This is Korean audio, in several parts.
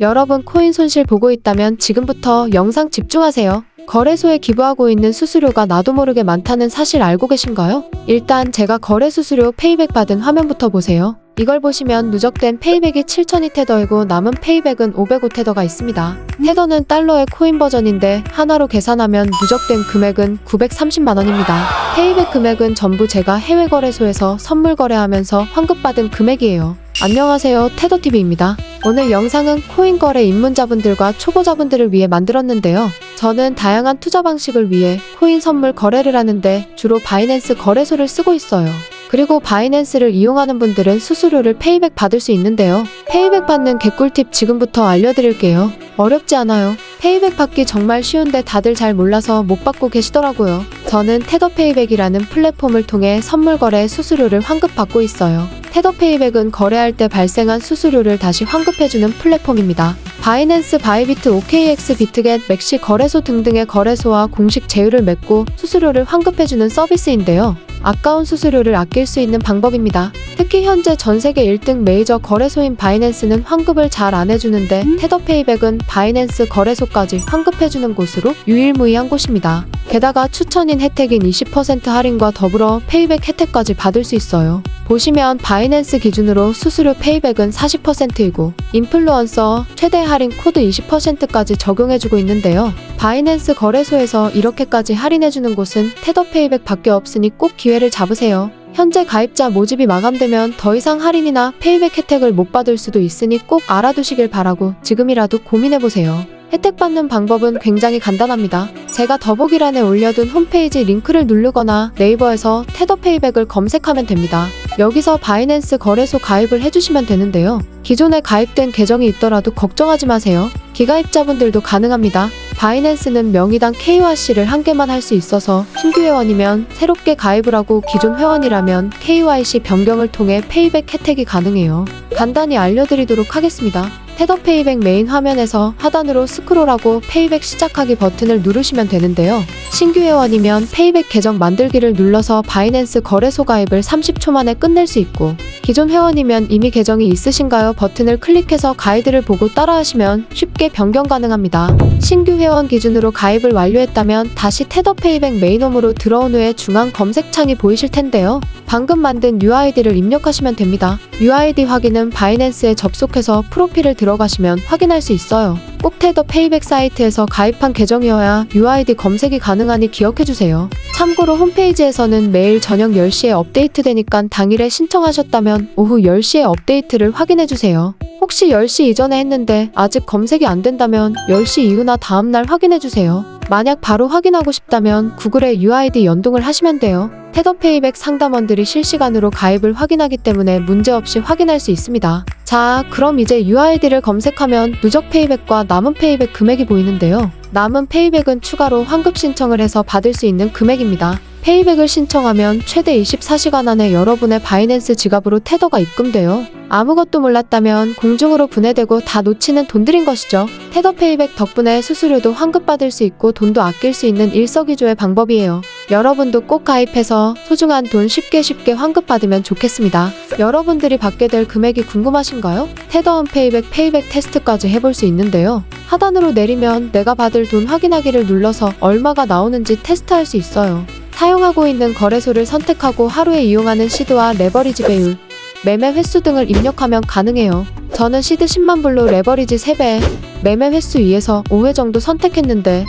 여러분 코인 손실 보고 있다면 지금부터 영상 집중하세요. 거래소에 기부하고 있는 수수료가 나도 모르게 많다는 사실 알고 계신가요? 일단 제가 거래 수수료 페이백 받은 화면부터 보세요. 이걸 보시면 누적된 페이백이 7,000이 테더이고 남은 페이백은 505 테더가 있습니다. 테더는 달러의 코인 버전인데 하나로 계산하면 누적된 금액은 930만 원입니다. 페이백 금액은 전부 제가 해외 거래소에서 선물 거래하면서 환급받은 금액이에요. 안녕하세요, 테더TV입니다. 오늘 영상은 코인 거래 입문자분들과 초보자분들을 위해 만들었는데요. 저는 다양한 투자 방식을 위해 코인 선물 거래를 하는데 주로 바이낸스 거래소를 쓰고 있어요. 그리고 바이낸스를 이용하는 분들은 수수료를 페이백 받을 수 있는데요. 페이백 받는 개꿀팁 지금부터 알려드릴게요. 어렵지 않아요. 페이백 받기 정말 쉬운데 다들 잘 몰라서 못 받고 계시더라고요. 저는 테더페이백이라는 플랫폼을 통해 선물 거래 수수료를 환급받고 있어요. 테더페이백은 거래할 때 발생한 수수료를 다시 환급해주는 플랫폼입니다. 바이낸스, 바이비트, OKX, 비트겟, 맥시 거래소 등등의 거래소와 공식 제휴를 맺고 수수료를 환급해주는 서비스인데요. 아까운 수수료를 아낄 수 있는 방법입니다. 특히 현재 전세계 1등 메이저 거래소인 바이낸스는 환급을 잘 안 해주는데 테더페이백은 바이낸스 거래소까지 환급해주는 곳으로 유일무이한 곳입니다. 게다가 추천인 혜택인 20% 할인과 더불어 페이백 혜택까지 받을 수 있어요. 보시면 바이낸스 기준으로 수수료 페이백은 40%이고 인플루언서 최대 할인 코드 20%까지 적용해주고 있는데요. 바이낸스 거래소에서 이렇게까지 할인해주는 곳은 테더페이백 밖에 없으니 꼭 기회를 잡으세요. 현재 가입자 모집이 마감되면 더 이상 할인이나 페이백 혜택을 못 받을 수도 있으니 꼭 알아두시길 바라고 지금이라도 고민해보세요. 혜택 받는 방법은 굉장히 간단합니다. 제가 더보기란에 올려둔 홈페이지 링크를 누르거나 네이버에서 테더페이백을 검색하면 됩니다. 여기서 바이낸스 거래소 가입을 해주시면 되는데요. 기존에 가입된 계정이 있더라도 걱정하지 마세요. 기가입자분들도 가능합니다. 바이낸스는 명의당 KYC를 한 개만 할 수 있어서 신규 회원이면 새롭게 가입을 하고 기존 회원이라면 KYC 변경을 통해 페이백 혜택이 가능해요. 간단히 알려드리도록 하겠습니다. 테더페이백 메인 화면에서 하단으로 스크롤하고 페이백 시작하기 버튼을 누르시면 되는데요. 신규 회원이면 페이백 계정 만들기를 눌러서 바이낸스 거래소 가입을 30초 만에 끝낼 수 있고 기존 회원이면 이미 계정이 있으신가요? 버튼을 클릭해서 가이드를 보고 따라하시면 쉽게 변경 가능합니다. 신규 회원 기준으로 가입을 완료했다면 다시 테더페이백 메인홈으로 들어온 후에 중앙 검색창이 보이실 텐데요. 방금 만든 UID를 입력하시면 됩니다. UID 확인은 바이낸스에 접속해서 프로필을 들어가시면 확인할 수 있어요. 꼭 테더페이백 사이트에서 가입한 계정이어야 UID 검색이 가능하니 기억해주세요. 참고로 홈페이지에서는 매일 저녁 10시에 업데이트되니까 당일에 신청하셨다면 오후 10시에 업데이트를 확인해주세요. 혹시 10시 이전에 했는데 아직 검색이 안 된다면 10시 이후나 다음날 확인해주세요. 만약 바로 확인하고 싶다면 구글에 UID 연동을 하시면 돼요. 테더페이백 상담원들이 실시간으로 가입을 확인하기 때문에 문제없이 확인할 수 있습니다. 자, 그럼 이제 UID를 검색하면 누적 페이백과 남은 페이백 금액이 보이는데요. 남은 페이백은 추가로 환급 신청을 해서 받을 수 있는 금액입니다. 페이백을 신청하면 최대 24시간 안에 여러분의 바이낸스 지갑으로 테더가 입금돼요. 아무것도 몰랐다면 공중으로 분해되고 다 놓치는 돈들인 것이죠. 테더페이백 덕분에 수수료도 환급받을 수 있고 돈도 아낄 수 있는 일석이조의 방법이에요. 여러분도 꼭 가입해서 소중한 돈 쉽게 환급받으면 좋겠습니다. 여러분들이 받게 될 금액이 궁금하신가요? 테더원 페이백 테스트까지 해볼 수 있는데요. 하단으로 내리면 내가 받을 돈 확인하기를 눌러서 얼마가 나오는지 테스트할 수 있어요. 사용하고 있는 거래소를 선택하고 하루에 이용하는 시드와 레버리지 배율, 매매 횟수 등을 입력하면 가능해요. 저는 시드 10만 불로 레버리지 3배, 매매 횟수 2에서 5회 정도 선택했는데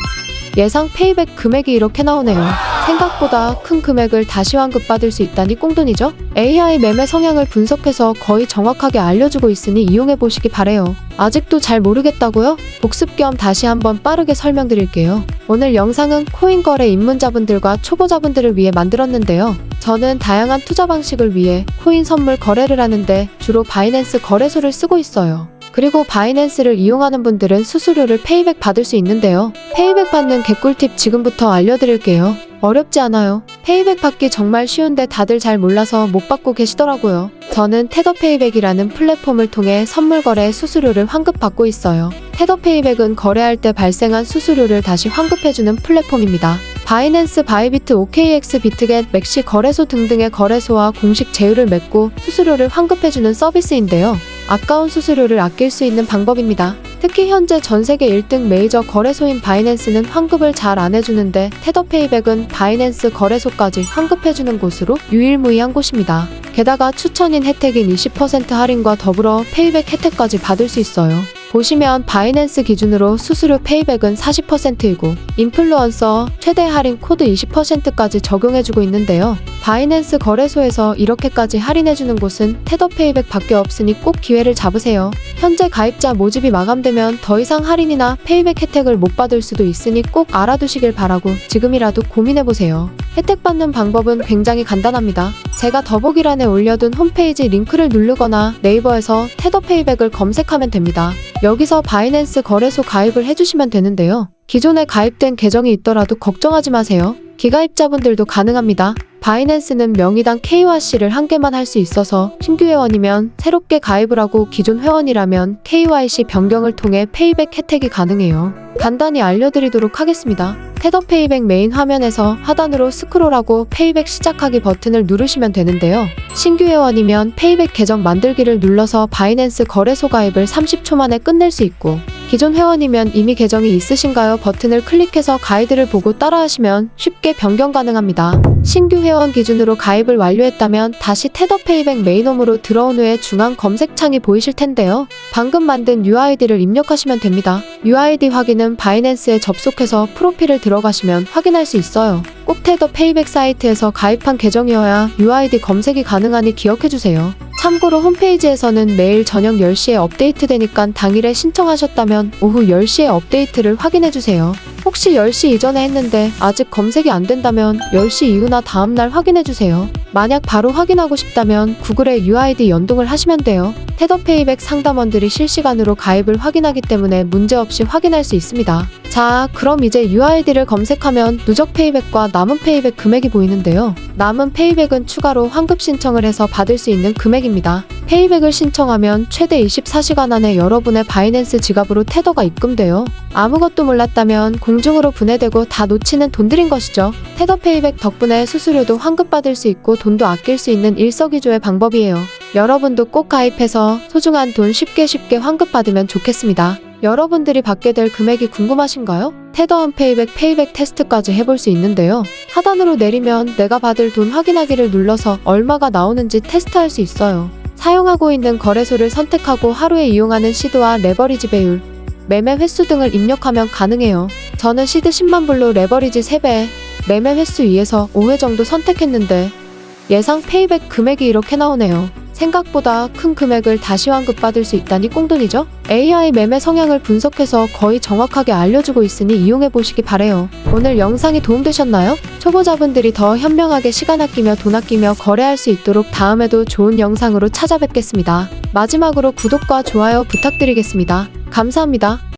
예상 페이백 금액이 이렇게 나오네요. 생각보다 큰 금액을 다시 환급받을 수 있다니 꽁돈이죠? AI 매매 성향을 분석해서 거의 정확하게 알려주고 있으니 이용해보시기 바래요. 아직도 잘 모르겠다고요? 복습 겸 다시 한번 빠르게 설명드릴게요. 오늘 영상은 코인 거래 입문자분들과 초보자분들을 위해 만들었는데요. 저는 다양한 투자 방식을 위해 코인 선물 거래를 하는데 주로 바이낸스 거래소를 쓰고 있어요. 그리고 바이낸스를 이용하는 분들은 수수료를 페이백 받을 수 있는데요. 페이백 받는 개꿀팁 지금부터 알려드릴게요. 어렵지 않아요. 페이백 받기 정말 쉬운데 다들 잘 몰라서 못 받고 계시더라고요. 저는 테더페이백이라는 플랫폼을 통해 선물 거래 수수료를 환급받고 있어요. 테더페이백은 거래할 때 발생한 수수료를 다시 환급해주는 플랫폼입니다. 바이낸스, 바이비트, OKX, 비트겟, 맥시 거래소 등등의 거래소와 공식 제휴를 맺고 수수료를 환급해주는 서비스인데요. 아까운 수수료를 아낄 수 있는 방법입니다. 특히 현재 전세계 1등 메이저 거래소인 바이낸스는 환급을 잘 안 해주는데 테더페이백은 바이낸스 거래소까지 환급해주는 곳으로 유일무이한 곳입니다. 게다가 추천인 혜택인 20% 할인과 더불어 페이백 혜택까지 받을 수 있어요. 보시면 바이낸스 기준으로 수수료 페이백은 40%이고 인플루언서 최대 할인 코드 20%까지 적용해주고 있는데요. 바이낸스 거래소에서 이렇게까지 할인해주는 곳은 테더페이백 밖에 없으니 꼭 기회를 잡으세요. 현재 가입자 모집이 마감되면 더 이상 할인이나 페이백 혜택을 못 받을 수도 있으니 꼭 알아두시길 바라고 지금이라도 고민해보세요. 혜택 받는 방법은 굉장히 간단합니다. 제가 더보기란에 올려둔 홈페이지 링크를 누르거나 네이버에서 테더페이백을 검색하면 됩니다. 여기서 바이낸스 거래소 가입을 해주시면 되는데요. 기존에 가입된 계정이 있더라도 걱정하지 마세요. 기가입자분들도 가능합니다. 바이낸스는 명의당 KYC를 한 개만 할 수 있어서 신규 회원이면 새롭게 가입을 하고 기존 회원이라면 KYC 변경을 통해 페이백 혜택이 가능해요. 간단히 알려드리도록 하겠습니다. 테더페이백 메인 화면에서 하단으로 스크롤하고 페이백 시작하기 버튼을 누르시면 되는데요. 신규 회원이면 페이백 계정 만들기를 눌러서 바이낸스 거래소 가입을 30초 만에 끝낼 수 있고 기존 회원이면 이미 계정이 있으신가요? 버튼을 클릭해서 가이드를 보고 따라하시면 쉽게 변경 가능합니다. 신규 회원 기준으로 가입을 완료했다면 다시 테더페이백 메인홈으로 들어온 후에 중앙 검색창이 보이실 텐데요. 방금 만든 UID를 입력하시면 됩니다. UID 확인은 바이낸스에 접속해서 프로필을 들어가시면 확인할 수 있어요. 꼭 테더페이백 사이트에서 가입한 계정이어야 UID 검색이 가능하니 기억해주세요. 참고로 홈페이지에서는 매일 저녁 10시에 업데이트되니까 당일에 신청하셨다면 오후 10시에 업데이트를 확인해주세요. 혹시 10시 이전에 했는데 아직 검색이 안 된다면 10시 이후나 다음날 확인해주세요. 만약 바로 확인하고 싶다면 구글에 UID 연동을 하시면 돼요. 테더페이백 상담원들이 실시간으로 가입을 확인하기 때문에 문제없이 확인할 수 있습니다. 자, 그럼 이제 UID를 검색하면 누적 페이백과 남은 페이백 금액이 보이는데요. 남은 페이백은 추가로 환급 신청을 해서 받을 수 있는 금액입니다. 페이백을 신청하면 최대 24시간 안에 여러분의 바이낸스 지갑으로 테더가 입금돼요. 아무것도 몰랐다면 공중으로 분해되고 다 놓치는 돈들인 것이죠. 테더 페이백 덕분에 수수료도 환급받을 수 있고 돈도 아낄 수 있는 일석이조의 방법이에요. 여러분도 꼭 가입해서 소중한 돈 쉽게 환급받으면 좋겠습니다. 여러분들이 받게 될 금액이 궁금하신가요? 테더원 페이백 테스트까지 해볼 수 있는데요. 하단으로 내리면 내가 받을 돈 확인하기를 눌러서 얼마가 나오는지 테스트할 수 있어요. 사용하고 있는 거래소를 선택하고 하루에 이용하는 시드와 레버리지 배율, 매매 횟수 등을 입력하면 가능해요. 저는 시드 10만 불로 레버리지 3배, 매매 횟수 2에서 5회 정도 선택했는데 예상 페이백 금액이 이렇게 나오네요. 생각보다 큰 금액을 다시 환급받을 수 있다니 꽁돈이죠? AI 매매 성향을 분석해서 거의 정확하게 알려주고 있으니 이용해보시기 바래요. 오늘 영상이 도움되셨나요? 초보자분들이 더 현명하게 시간 아끼며 돈 아끼며 거래할 수 있도록 다음에도 좋은 영상으로 찾아뵙겠습니다. 마지막으로 구독과 좋아요 부탁드리겠습니다. 감사합니다.